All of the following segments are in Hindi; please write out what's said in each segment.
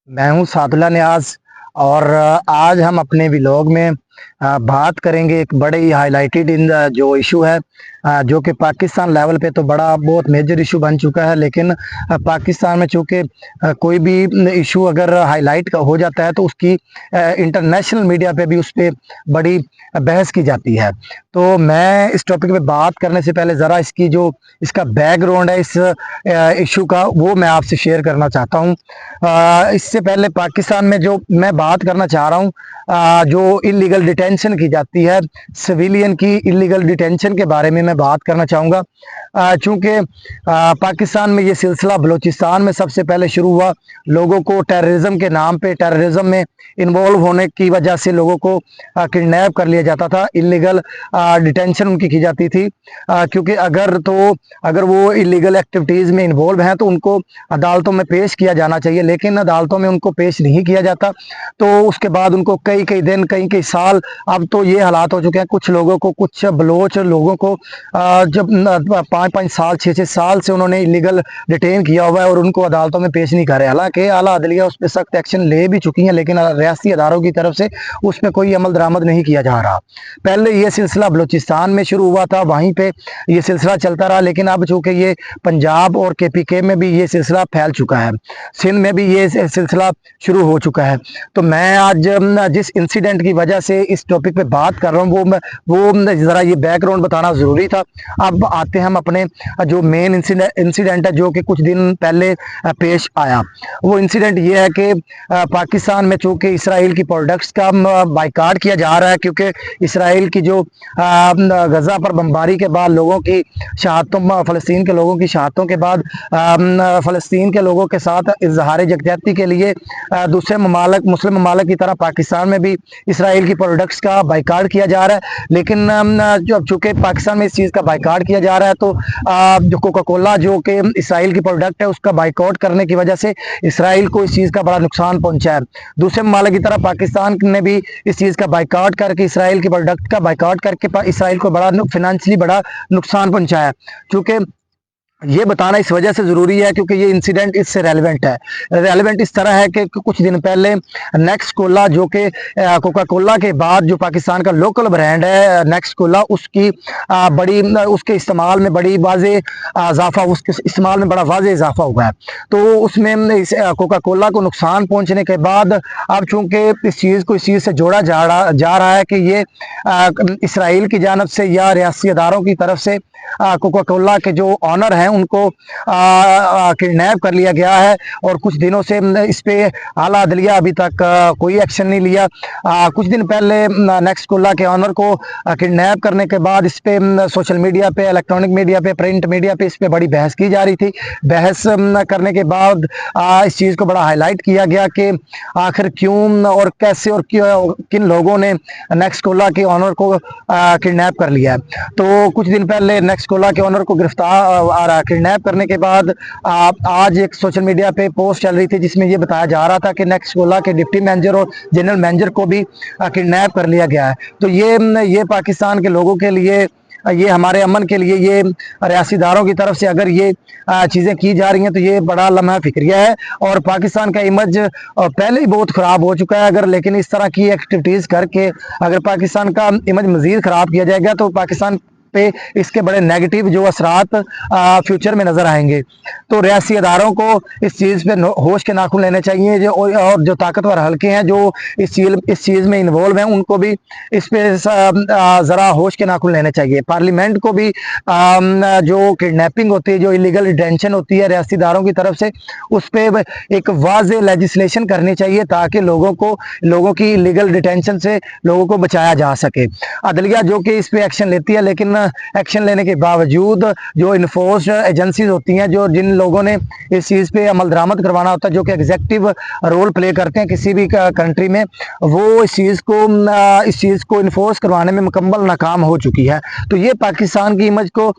मैं हूँ सादुल्ला नियाज। और आज हम अपने व्लॉग में बात करेंगे एक बड़े ही हाईलाइटेड इन जो इशू है, जो कि पाकिस्तान लेवल पे तो बड़ा बहुत मेजर इशू बन चुका है। लेकिन पाकिस्तान में चूँकि कोई भी इशू अगर हाईलाइट हो जाता है तो उसकी इंटरनेशनल मीडिया पे भी उस पर बड़ी बहस की जाती है। तो मैं इस टॉपिक पे बात करने से पहले ज़रा इसकी जो इसका बैकग्राउंड है इस इशू का, वो मैं आपसे शेयर करना चाहता हूँ। इससे पहले पाकिस्तान में जो मैं बात करना चाह रहा हूँ, जो इलीगल डिटेंशन की जाती है, सिविलियन की इलीगल डिटेंशन के बारे में मैं बात करना चाहूँगा। चूँकि पाकिस्तान में ये सिलसिला बलूचिस्तान में सबसे पहले शुरू हुआ। लोगों को टेररिज्म के नाम पे, टेररिज्म में इन्वॉल्व होने की वजह से लोगों को किडनैप कर लिया जाता था, इलीगल डिटेंशन उनकी की जाती थी। क्योंकि अगर वो इलीगल एक्टिविटीज़ में इन्वॉल्व हैं तो उनको अदालतों में पेश किया जाना चाहिए, लेकिन अदालतों में उनको पेश नहीं किया जाता। तो उसके बाद उनको कई कई दिन, कई कई साल, अब तो ये हालात हो चुके हैं, कुछ लोगों को, कुछ बलोच लोगों को जब 5-5 साल, 6-6 साल से उन्होंने इलीगल डिटेन किया हुआ है और उनको अदालतों में पेश नहीं कर रहे। हालांकि आला अदलिया उस पर सख्त एक्शन ले भी चुकी है, लेकिन रियासती अदारों की तरफ से उस पर कोई अमल दरामद नहीं किया जा रहा। पहले ये सिलसिला बलूचिस्तान में शुरू हुआ था, वहीं पे ये सिलसिला चलता रहा, लेकिन अब चूंकि ये पंजाब और KPK में भी ये सिलसिला फैल चुका है, सिंध में भी ये सिलसिला शुरू हो चुका है। तो मैं आज जिस इंसिडेंट की वजह से इस टॉपिक पे बात कर रहा हूँ वो ज़रा ये बैकग्राउंड बताना ज़रूरी था। अब आते हैं हम अपने जो मेन इंसिडेंट है, जो कि कुछ दिन पहले पेश आया। वो इंसिडेंट ये है कि पाकिस्तान में चूँकि इसराइल की प्रोडक्ट्स का बाइकाट किया जा रहा है, क्योंकि इसराइल की जो गज़ा पर बमबारी के बाद लोगों की शहादतों, फ़लस्तीन के लोगों की शहादतों के बाद फ़लस्तीन के लोगों के साथ इजहार यकजहती के लिए दूसरे ममालिक, मुस्लिम ममालिक की तरह पाकिस्तान में भी इसराइल की प्रोडक्ट्स का बाइकाट किया जा रहा है। लेकिन जो चूँकि पाकिस्तान में इस चीज़ का बाइकाट किया जा रहा है, तो जो कोका कोला जो कि इसराइल की प्रोडक्ट है, उसका बाइकाट करने की वजह से इसराइल को इस चीज़ का बड़ा नुकसान पहुंचा है। दूसरे ममालिक की तरह पाकिस्तान ने भी इस चीज़ का बाइकाट करके, इसराइल की प्रोडक्ट का बाइकाट करके इसराइल को बड़ा फाइनेंशियली बड़ा नुकसान पहुंचाया। चूँकि ये बताना इस वजह से ज़रूरी है क्योंकि ये इंसिडेंट इससे रेलेवेंट है। रेलेवेंट इस तरह है कि कुछ दिन पहले नेक्स्ट कोला, जो कि कोका कोला के बाद जो पाकिस्तान का लोकल ब्रांड है नेक्स्ट कोला, उसकी बड़ी उसके इस्तेमाल में बड़ी वाज़े इजाफा, उसके इस्तेमाल में बड़ा वाज़े इजाफा हुआ है। तो उसमें इस कोका कोला को नुकसान पहुँचने के बाद अब चूँकि इस चीज़ से जोड़ा जा रहा है कि ये इसराइल की जानब से या रियासी अदारों की तरफ से कोका कोला के जो ऑनर हैं उनको किडनैप कर लिया गया है। और कुछ दिनों से इस पे आला अदलिया अभी तक कोई एक्शन नहीं लिया। कुछ दिन पहले नेक्स्ट कोला के ऑनर को किडनैप करने के बाद इस पे सोशल मीडिया पे, इलेक्ट्रॉनिक मीडिया पे, प्रिंट मीडिया पे इस पे बड़ी बहस की जा रही थी। बहस करने के बाद इस चीज़ को बड़ा हाईलाइट किया गया कि आखिर क्यों और कैसे और किन लोगों ने नेक्स्ट कोला के ऑनर को किडनैप कर लिया है। तो कुछ दिन पहले नेक्स्ट कोला के ऑनर को गिरफ्तार किडनैप करने के बाद आज एक सोशल मीडिया पे पोस्ट चल रही थी जिसमें ये बताया जा रहा था कि नेक्स्ट कोला के डिप्टी मैनेजर और जनरल मैनेजर को भी किडनैप कर लिया गया है। तो ये पाकिस्तान के लोगों के लिए, ये हमारे अमन के लिए, ये रियासीदारों की तरफ से अगर ये चीज़ें की जा रही हैं तो ये बड़ा लम्हा फिक्रिया है। और पाकिस्तान का इमेज पहले ही बहुत ख़राब हो चुका है, अगर लेकिन इस तरह की एक्टिविटीज़ करके अगर पाकिस्तान का इमेज मज़ीद ख़राब किया जाएगा तो पाकिस्तान पे इसके बड़े नेगेटिव जो असरात फ्यूचर में नज़र आएंगे। तो रियासी अदारों को इस चीज़ पे होश के नाखून लेने चाहिए, और जो ताकतवर हल्के हैं जो इस चीज़ में इन्वॉल्व हैं उनको भी इस पे ज़रा होश के नाखून लेने चाहिए। पार्लियामेंट को भी जो किडनैपिंग होती है, जो इलीगल डिटेंशन होती है रियासी अदारों की तरफ से, उस पर एक वाज़ेह लेजिस्लेशन करनी चाहिए ताकि लोगों की इलीगल डिटेंशन से लोगों को बचाया जा सके। अदलिया जो कि इस पे एक्शन लेती है, लेकिन एक्शन लेने के बावजूद जो इन्फोर्स एजेंसीज होती हैं, जो जिन लोगों ने इस चीज़ पे अमल दरामद करवाना होता है, जो कि एग्जेक्टिव रोल प्ले करते हैं किसी भी कंट्री में, वो इस चीज़ को इन्फोर्स करवाने में मुकम्मल नाकाम हो चुकी है। तो ये पाकिस्तान की इमेज को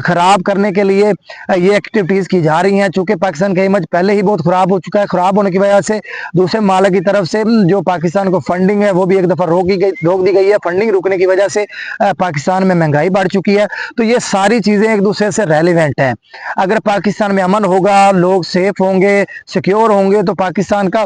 ख़राब करने के लिए ये एक्टिविटीज़ की जा रही हैं। चूँकि पाकिस्तान का इमेज पहले ही बहुत ख़राब हो चुका है, ख़राब होने की वजह से दूसरे ममालिक की तरफ से जो पाकिस्तान को फंडिंग है वो भी एक दफ़ा रोक दी गई है। फंडिंग रुकने की वजह से पाकिस्तान में महंगाई बढ़ चुकी है। तो ये सारी चीज़ें एक दूसरे से रेलिवेंट हैं। अगर पाकिस्तान में अमन होगा, लोग सेफ होंगे, सिक्योर होंगे, तो पाकिस्तान का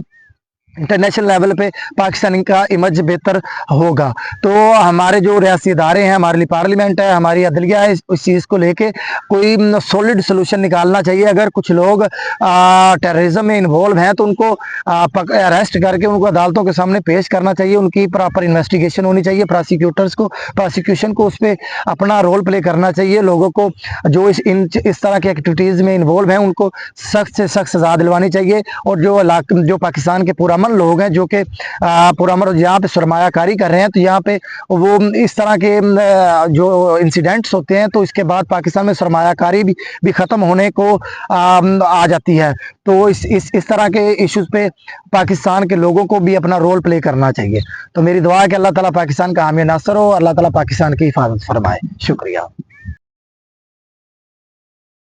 इंटरनेशनल लेवल पे पाकिस्तान का इमेज बेहतर होगा। तो हमारे जो रियासी इदारे हैं, हमारे लिए पार्लियामेंट है, हमारी अदलिया है, इस चीज़ को लेके कोई सॉलिड सोल्यूशन निकालना चाहिए। अगर कुछ लोग टेररिज्म में इन्वॉल्व हैं तो उनको अरेस्ट करके उनको अदालतों के सामने पेश करना चाहिए, उनकी प्रॉपर इन्वेस्टिगेशन होनी चाहिए, प्रोसिक्यूशन को उस पर अपना रोल प्ले करना चाहिए। लोगों को जो इस तरह की एक्टिविटीज़ में इन्वॉल्व हैं उनको सख्त से सख्त सजा दिलवानी चाहिए। और जो पाकिस्तान के पुरअमन लोग हैं जो कि पुरअमन यहाँ पे सरमायाकारी कर रहे हैं, तो यहाँ पे वो इस तरह के जो इंसिडेंट्स होते हैं तो इसके बाद पाकिस्तान में सरमायाकारी भी ख़त्म होने को आ जाती है। तो इस तरह के इश्यूज़ पे पाकिस्तान के लोगों को भी अपना रोल प्ले करना चाहिए। तो मेरी दुआ है कि अल्लाह ताला पाकिस्तान का हामी नासर हो, अल्लाह ताला पाकिस्तान की हिफाजत फरमाए। शुक्रिया।